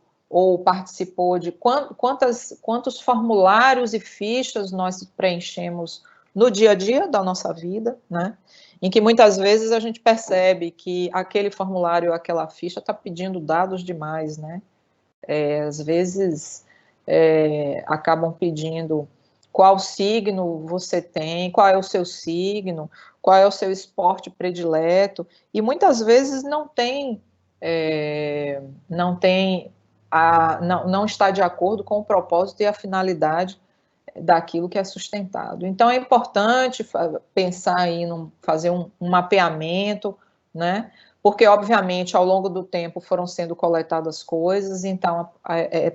participou de quantos formulários e fichas nós preenchemos no dia a dia da nossa vida, né? Em que muitas vezes a gente percebe que aquele formulário, aquela ficha está pedindo dados demais, né? Às vezes acabam pedindo qual signo você tem, qual é o seu signo, qual é o seu esporte predileto, e muitas vezes não está de acordo com o propósito e a finalidade daquilo que é sustentado. Então, é importante pensar em fazer um mapeamento, né? Porque, obviamente, ao longo do tempo foram sendo coletadas coisas, então,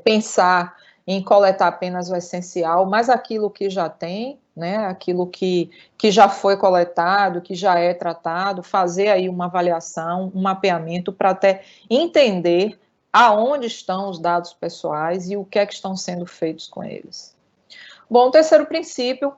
pensar em coletar apenas o essencial, mas aquilo que já tem, né? Aquilo que já foi coletado, que já é tratado, fazer aí uma avaliação, um mapeamento para até entender aonde estão os dados pessoais e o que é que estão sendo feitos com eles. Bom, o terceiro princípio,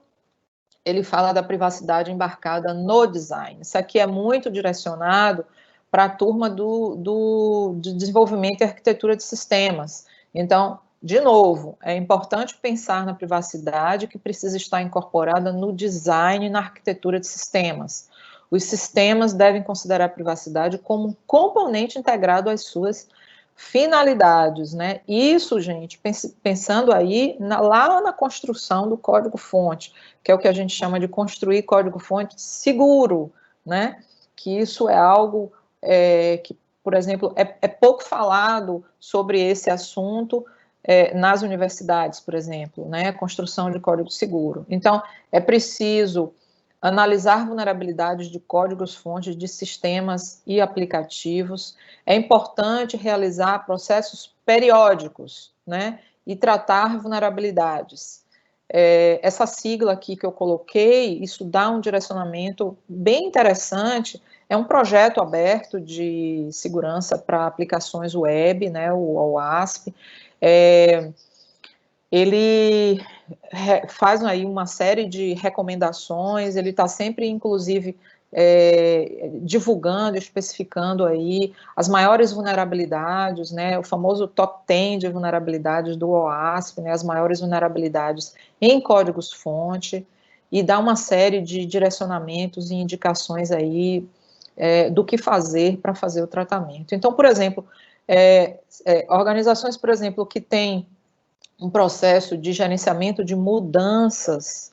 ele fala da privacidade embarcada no design. Isso aqui é muito direcionado para a turma de desenvolvimento e arquitetura de sistemas. Então, de novo, é importante pensar na privacidade que precisa estar incorporada no design e na arquitetura de sistemas. Os sistemas devem considerar a privacidade como um componente integrado às suas finalidades, né? Isso, gente, pensando aí lá na construção do código-fonte, que é o que a gente chama de construir código-fonte seguro, né? Que isso é algo que, por exemplo, é pouco falado sobre esse assunto nas universidades, por exemplo, né? Construção de código seguro. Então, é preciso analisar vulnerabilidades de códigos-fontes de sistemas e aplicativos. É importante realizar processos periódicos, né, e tratar vulnerabilidades. Essa sigla aqui que eu coloquei, isso dá um direcionamento bem interessante, é um projeto aberto de segurança para aplicações web, né, o OWASP. Ele faz aí uma série de recomendações, ele está sempre, inclusive, divulgando, especificando aí as maiores vulnerabilidades, né, o famoso top 10 de vulnerabilidades do OWASP, né, as maiores vulnerabilidades em códigos-fonte, e dá uma série de direcionamentos e indicações aí do que fazer para fazer o tratamento. Então, por exemplo, organizações, por exemplo, que têm um processo de gerenciamento de mudanças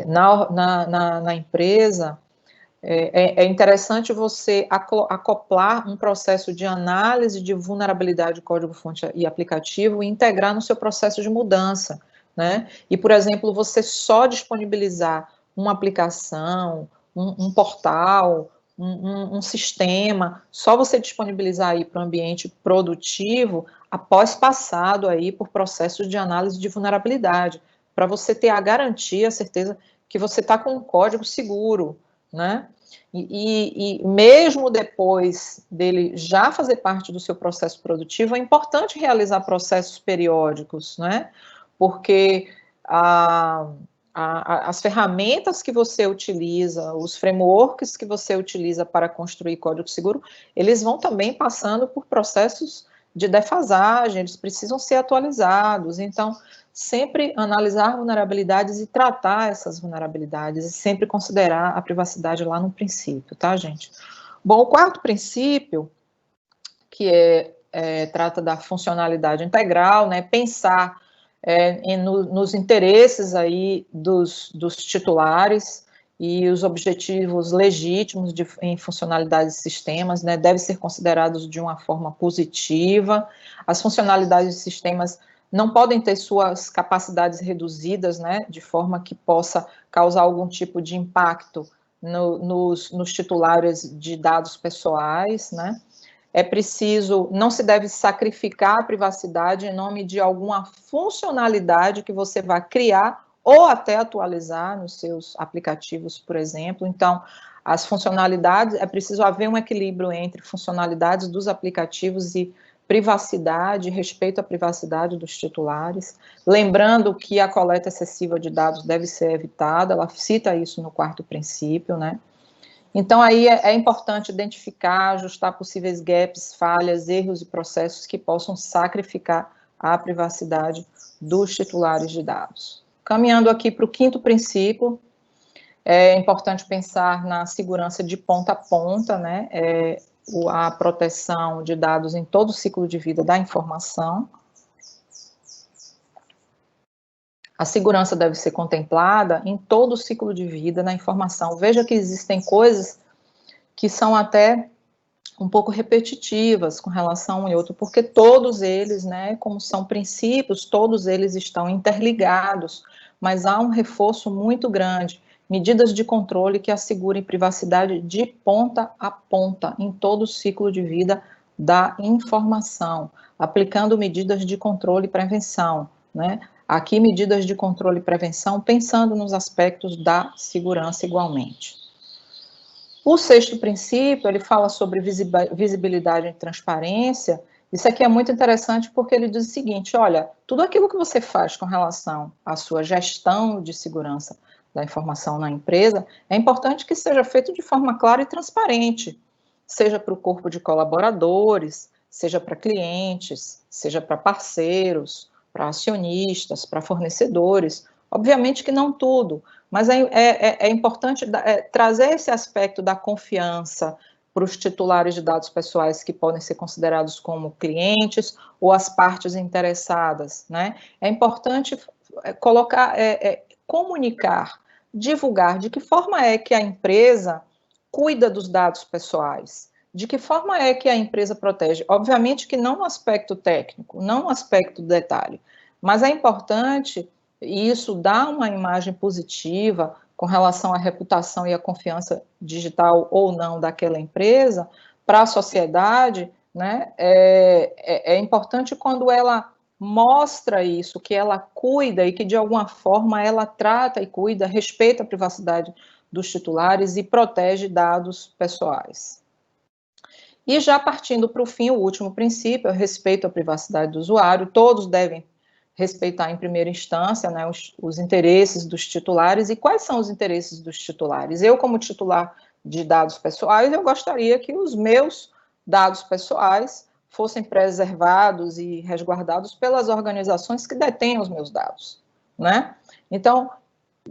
na empresa, é interessante você acoplar um processo de análise de vulnerabilidade de código-fonte e aplicativo e integrar no seu processo de mudança, né? E, por exemplo, você só disponibilizar uma aplicação, um portal, um sistema, só você disponibilizar aí para o ambiente produtivo após passado aí por processos de análise de vulnerabilidade, para você ter a garantia, a certeza que você está com um código seguro, né? E mesmo depois dele já fazer parte do seu processo produtivo, é importante realizar processos periódicos, né? Porque as ferramentas que você utiliza, os frameworks que você utiliza para construir código seguro, eles vão também passando por processos de defasagem, eles precisam ser atualizados. Então, sempre analisar vulnerabilidades e tratar essas vulnerabilidades, e sempre considerar a privacidade lá no princípio, tá, gente? Bom, o quarto princípio, que trata da funcionalidade integral, né, pensar nos interesses aí dos titulares e os objetivos legítimos em funcionalidades de sistemas, né, devem ser considerados de uma forma positiva. As funcionalidades de sistemas não podem ter suas capacidades reduzidas, né, de forma que possa causar algum tipo de impacto nos titulares de dados pessoais, né. É preciso, não se deve sacrificar a privacidade em nome de alguma funcionalidade que você vai criar ou até atualizar nos seus aplicativos, por exemplo. Então, as funcionalidades, é preciso haver um equilíbrio entre funcionalidades dos aplicativos e privacidade, respeito à privacidade dos titulares. Lembrando que a coleta excessiva de dados deve ser evitada, ela cita isso no quarto princípio, né? Então, aí é importante identificar, ajustar possíveis gaps, falhas, erros e processos que possam sacrificar a privacidade dos titulares de dados. Caminhando aqui para o quinto princípio, é importante pensar na segurança de ponta a ponta, né? A proteção de dados em todo o ciclo de vida da informação. A segurança deve ser contemplada em todo o ciclo de vida da informação. Veja que existem coisas que são até um pouco repetitivas com relação a um e outro, porque todos eles, né, como são princípios, todos eles estão interligados, mas há um reforço muito grande, medidas de controle que assegurem privacidade de ponta a ponta, em todo o ciclo de vida da informação, aplicando medidas de controle e prevenção, né, aqui medidas de controle e prevenção, pensando nos aspectos da segurança igualmente. O sexto princípio, ele fala sobre visibilidade e transparência. Isso aqui é muito interessante porque ele diz o seguinte, olha, tudo aquilo que você faz com relação à sua gestão de segurança da informação na empresa, é importante que seja feito de forma clara e transparente, seja para o corpo de colaboradores, seja para clientes, seja para parceiros, para acionistas, para fornecedores. Obviamente que não tudo, mas é importante trazer esse aspecto da confiança para os titulares de dados pessoais que podem ser considerados como clientes ou as partes interessadas, né? É importante colocar, comunicar, divulgar de que forma é que a empresa cuida dos dados pessoais, de que forma é que a empresa protege. Obviamente que não no aspecto técnico, não no aspecto do detalhe, mas é importante. E isso dá uma imagem positiva com relação à reputação e à confiança digital ou não daquela empresa para a sociedade, né? É importante quando ela mostra isso, que ela cuida e que de alguma forma ela trata e cuida, respeita a privacidade dos titulares e protege dados pessoais. E já partindo para o fim, o último princípio, é o respeito à privacidade do usuário, todos devem respeitar em primeira instância, né, os interesses dos titulares. E quais são os interesses dos titulares? Eu, como titular de dados pessoais, eu gostaria que os meus dados pessoais fossem preservados e resguardados pelas organizações que detêm os meus dados, né? Então,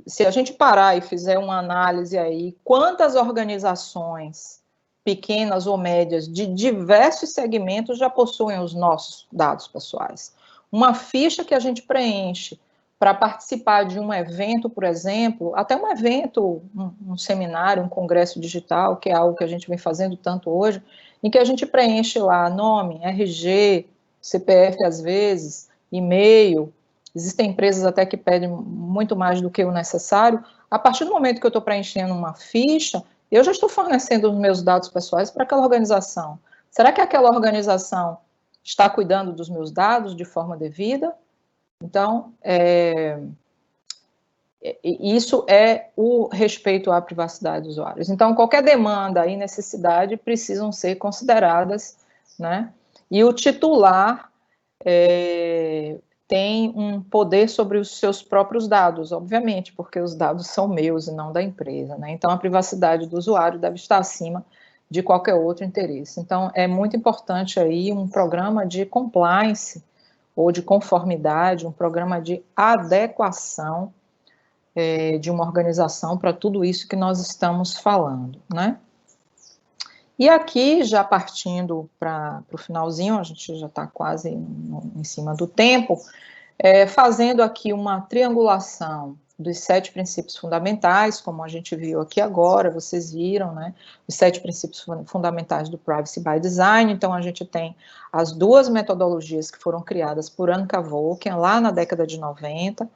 se a gente parar e fizer uma análise aí, quantas organizações pequenas ou médias de diversos segmentos já possuem os nossos dados pessoais? Uma ficha que a gente preenche para participar de um evento, por exemplo, até um evento, um seminário, um congresso digital, que é algo que a gente vem fazendo tanto hoje, em que a gente preenche lá nome, RG, CPF às vezes, e-mail. Existem empresas até que pedem muito mais do que o necessário. A partir do momento que eu estou preenchendo uma ficha, eu já estou fornecendo os meus dados pessoais para aquela organização. Será que aquela organização está cuidando dos meus dados de forma devida? Então, isso é o respeito à privacidade dos usuários. Então, qualquer demanda e necessidade precisam ser consideradas, né? E o titular tem um poder sobre os seus próprios dados, obviamente, porque os dados são meus e não da empresa, né? Então, a privacidade do usuário deve estar acima de qualquer outro interesse. Então, é muito importante aí um programa de compliance ou de conformidade, um programa de adequação de uma organização para tudo isso que nós estamos falando, né? E aqui, já partindo para o finalzinho, a gente já está quase em cima do tempo, fazendo aqui uma triangulação dos 7 princípios fundamentais, como a gente viu aqui agora, vocês viram, né? Os 7 princípios fundamentais do Privacy by Design. Então, a gente tem as 2 metodologias que foram criadas por Anne Cavour, lá na década de 90,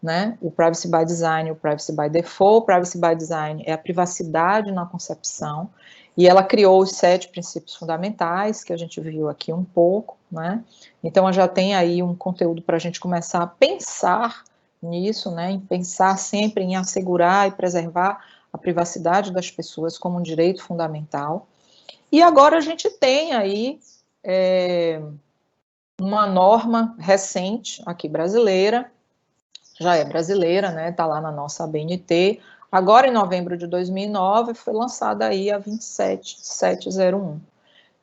né? O Privacy by Design e o Privacy by Default. O Privacy by Design é a privacidade na concepção, e ela criou os 7 princípios fundamentais, que a gente viu aqui um pouco, né? Então, já tem aí um conteúdo para a gente começar a pensar nisso, né? Em pensar sempre em assegurar e preservar a privacidade das pessoas como um direito fundamental. E agora a gente tem aí uma norma recente aqui brasileira, já é brasileira, né? Está lá na nossa ABNT. Agora, em novembro de 2009, foi lançada aí a 27701,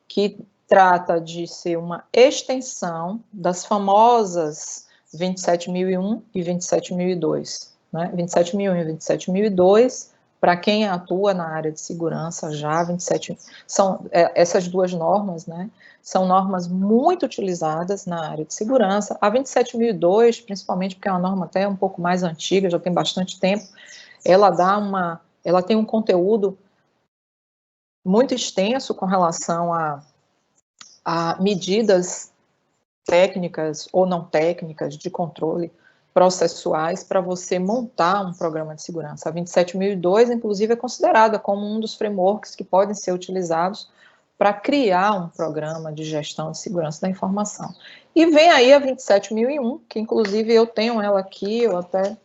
que trata de ser uma extensão das famosas 27001 e 27002, né? 27001 e 27002, para quem atua na área de segurança já, 27, são essas 2 normas, né? São normas muito utilizadas na área de segurança. A 27002, principalmente porque é uma norma até um pouco mais antiga, já tem bastante tempo, ela tem um conteúdo muito extenso com relação a medidas técnicas ou não técnicas de controle processuais para você montar um programa de segurança. A 27002, inclusive, é considerada como um dos frameworks que podem ser utilizados para criar um programa de gestão de segurança da informação. E vem aí a 27001, que inclusive eu tenho ela aqui, eu até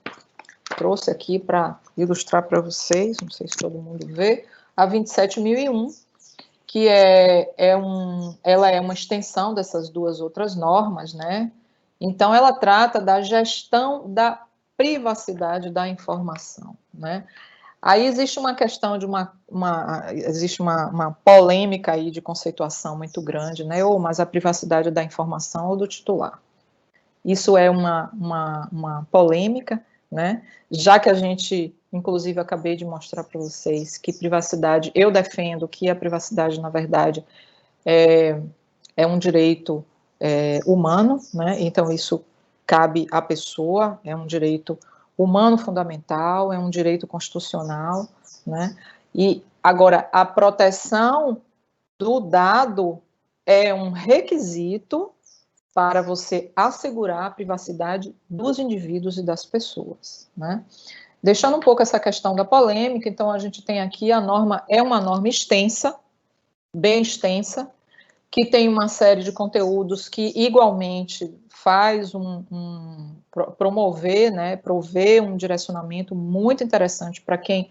trouxe aqui para ilustrar para vocês, não sei se todo mundo vê, a 27001, que ela é uma extensão dessas 2 outras normas, né? Então, ela trata da gestão da privacidade da informação, né? Aí existe uma questão de existe uma polêmica aí de conceituação muito grande, né? Ou mas a privacidade da informação ou do titular. Isso é uma polêmica, né? Já que a gente, inclusive, acabei de mostrar para vocês que privacidade, eu defendo que a privacidade, na verdade, é um direito humano, né? Então, isso cabe à pessoa, é um direito humano fundamental, é um direito constitucional, né? E, agora, a proteção do dado é um requisito para você assegurar a privacidade dos indivíduos e das pessoas, né? Deixando um pouco essa questão da polêmica, então a gente tem aqui a norma, é uma norma extensa, bem extensa, que tem uma série de conteúdos que igualmente faz promover, né, prover um direcionamento muito interessante para quem,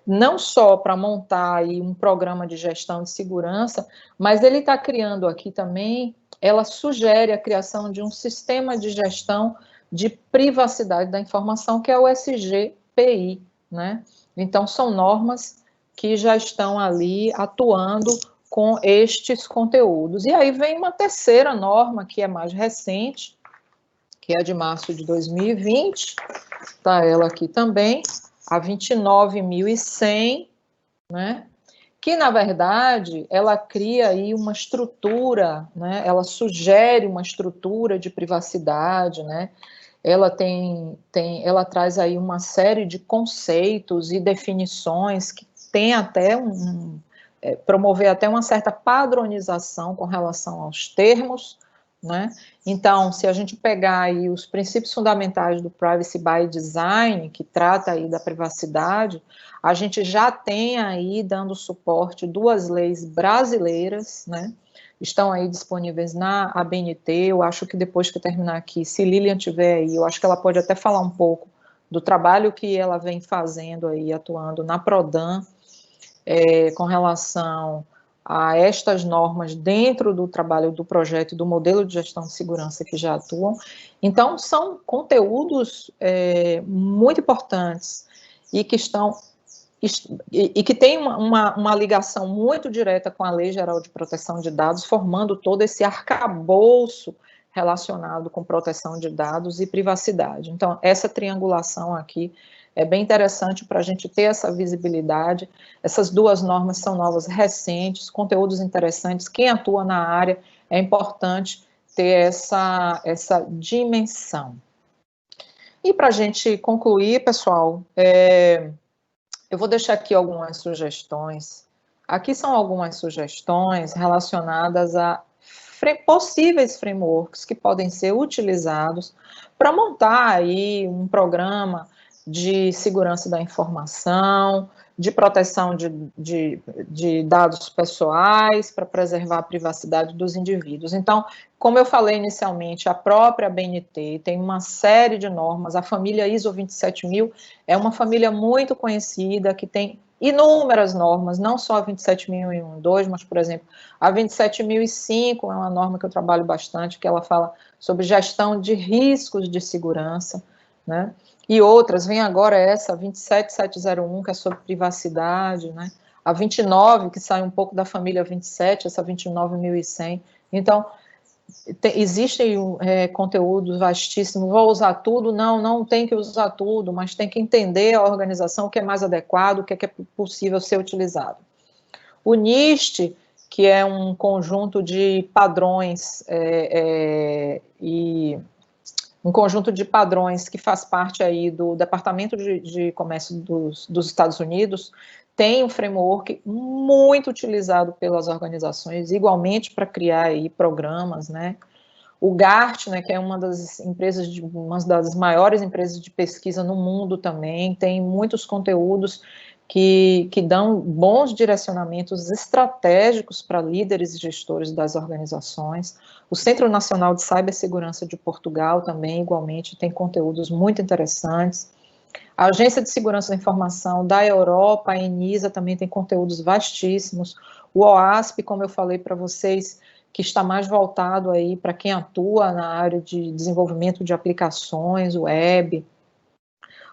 não só para montar aí um programa de gestão de segurança, mas ele está criando aqui também, ela sugere a criação de um sistema de gestão de privacidade da informação, que é o SGPI, né? Então, são normas que já estão ali atuando com estes conteúdos. E aí vem uma terceira norma, que é mais recente, que é de março de 2020, está ela aqui também, a 29.100, né? Que, na verdade, ela cria aí uma estrutura, né? Ela sugere uma estrutura de privacidade, né? Ela traz aí uma série de conceitos e definições que tem até promover até uma certa padronização com relação aos termos, né? Então, se a gente pegar aí os princípios fundamentais do Privacy by Design, que trata aí da privacidade, a gente já tem aí dando suporte 2 leis brasileiras, né? Estão aí disponíveis na ABNT. Eu acho que depois que eu terminar aqui, se Lilian tiver aí, eu acho que ela pode até falar um pouco do trabalho que ela vem fazendo aí, atuando na Prodan, com relação a estas normas dentro do trabalho do projeto e do modelo de gestão de segurança que já atuam. Então, são conteúdos muito importantes e que têm uma ligação muito direta com a Lei Geral de Proteção de Dados, formando todo esse arcabouço relacionado com proteção de dados e privacidade. Então, essa triangulação aqui é bem interessante para a gente ter essa visibilidade. Essas 2 normas são novas, recentes, conteúdos interessantes. Quem atua na área, é importante ter essa dimensão. E para a gente concluir, pessoal, eu vou deixar aqui algumas sugestões. Aqui são algumas sugestões relacionadas a possíveis frameworks que podem ser utilizados para montar aí um programa de segurança da informação, de proteção de dados pessoais, para preservar a privacidade dos indivíduos. Então, como eu falei inicialmente, a própria ABNT tem uma série de normas, a família ISO 27000 é uma família muito conhecida, que tem inúmeras normas, não só a 27001-2, mas, por exemplo, a 27005 é uma norma que eu trabalho bastante, que ela fala sobre gestão de riscos de segurança, né? E outras, vem agora essa, 27701, que é sobre privacidade, né? A 29, que sai um pouco da família 27, essa 29.100. Então, existem conteúdos vastíssimos. Vou usar tudo? Não tem que usar tudo, mas tem que entender a organização, o que é mais adequado, o que é possível ser utilizado. O NIST, que é um conjunto de padrões um conjunto de padrões que faz parte aí do Departamento de Comércio dos Estados Unidos, tem um framework muito utilizado pelas organizações, igualmente para criar aí programas, né? O Gartner, que é uma das maiores empresas de pesquisa no mundo também, tem muitos conteúdos que dão bons direcionamentos estratégicos para líderes e gestores das organizações. O Centro Nacional de Cibersegurança de Portugal também, igualmente, tem conteúdos muito interessantes. A Agência de Segurança da Informação da Europa, a ENISA, também tem conteúdos vastíssimos. O OASP, como eu falei para vocês, que está mais voltado aí para quem atua na área de desenvolvimento de aplicações, web.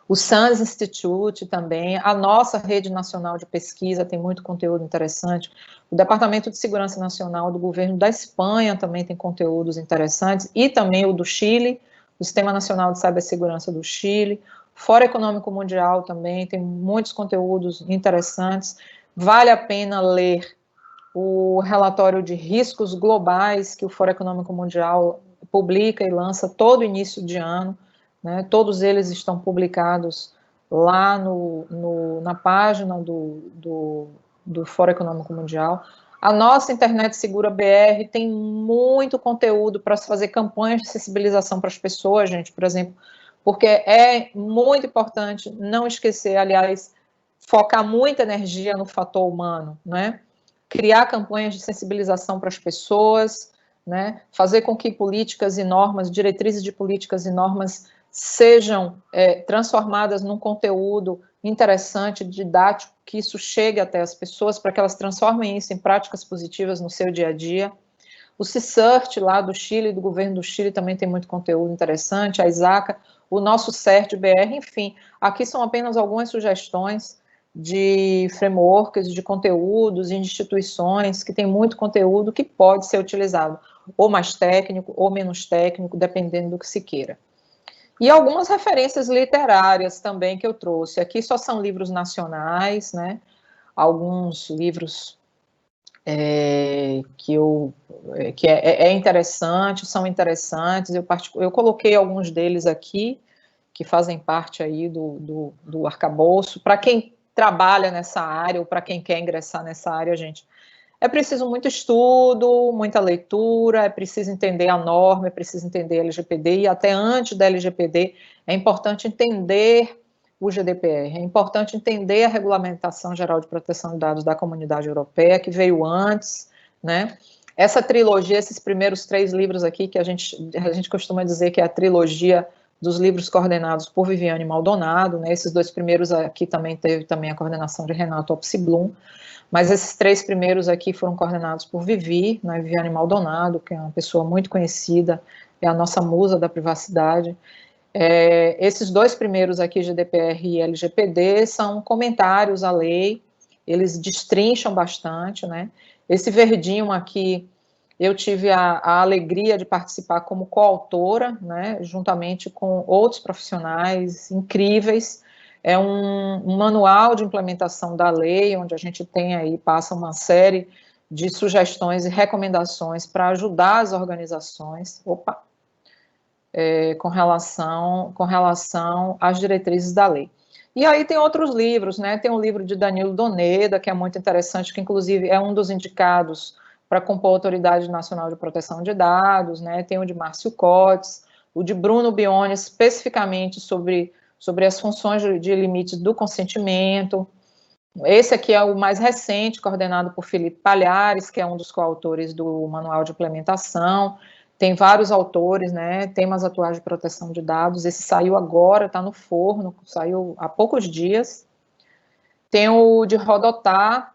O SANS Institute também, a nossa rede nacional de pesquisa tem muito conteúdo interessante. O Departamento de Segurança Nacional do Governo da Espanha também tem conteúdos interessantes, e também o do Chile, o Sistema Nacional de Cibersegurança do Chile. O Fórum Econômico Mundial também tem muitos conteúdos interessantes. Vale a pena ler o relatório de riscos globais que o Fórum Econômico Mundial publica e lança todo início de ano, né? Todos eles estão publicados lá na página do Fórum Econômico Mundial. A nossa Internet Segura BR tem muito conteúdo para se fazer campanhas de sensibilização para as pessoas, gente, por exemplo, porque é muito importante não esquecer, aliás, focar muita energia no fator humano, né? Criar campanhas de sensibilização para as pessoas, né? Fazer com que políticas e normas, diretrizes de políticas e normas sejam transformadas num conteúdo interessante, didático, que isso chegue até as pessoas, para que elas transformem isso em práticas positivas no seu dia a dia. O CICERT, lá do Chile, do governo do Chile, também tem muito conteúdo interessante, a ISACA, o nosso CERT-BR, enfim, aqui são apenas algumas sugestões de frameworks, de conteúdos, de instituições que tem muito conteúdo que pode ser utilizado, ou mais técnico, ou menos técnico, dependendo do que se queira. E algumas referências literárias também que eu trouxe. Aqui só são livros nacionais, né? Alguns livros que é interessante, são interessantes. Eu coloquei alguns deles aqui, que fazem parte aí do arcabouço. Para quem trabalha nessa área, ou para quem quer ingressar nessa área, gente, é preciso muito estudo, muita leitura, é preciso entender a norma, é preciso entender a LGPD, e até antes da LGPD é importante entender o GDPR, é importante entender a Regulamentação Geral de Proteção de Dados da Comunidade Europeia, que veio antes, né? Essa trilogia, esses primeiros 3 livros aqui, que a gente costuma dizer que é a trilogia dos livros coordenados por Viviane Maldonado, né? Esses 2 primeiros aqui também teve também a coordenação de Renato Opsi-Blum, mas esses 3 primeiros aqui foram coordenados por Vivi, né, Viviane Maldonado, que é uma pessoa muito conhecida, é a nossa musa da privacidade. Esses 2 primeiros aqui, GDPR e LGPD, são comentários à lei, eles destrincham bastante, né? Esse verdinho aqui, eu tive a alegria de participar como coautora, né, juntamente com outros profissionais incríveis. É um manual de implementação da lei, onde a gente tem aí, passa uma série de sugestões e recomendações para ajudar as organizações, com relação às diretrizes da lei. E aí tem outros livros, né? Tem um livro de Danilo Doneda, que é muito interessante, que inclusive é um dos indicados para compor a Autoridade Nacional de Proteção de Dados, né? Tem o de Márcio Cotes, o de Bruno Bione, especificamente sobre as funções de limites do consentimento. Esse aqui é o mais recente, coordenado por Felipe Palhares, que é um dos coautores do Manual de Implementação. Tem vários autores, né, temas atuais de proteção de dados. Esse saiu agora, está no forno, saiu há poucos dias. Tem o de Rodotá,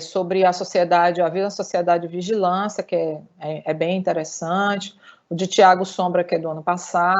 sobre a sociedade, a vida da sociedade de vigilância, que é bem interessante. O de Tiago Sombra, que é do ano passado.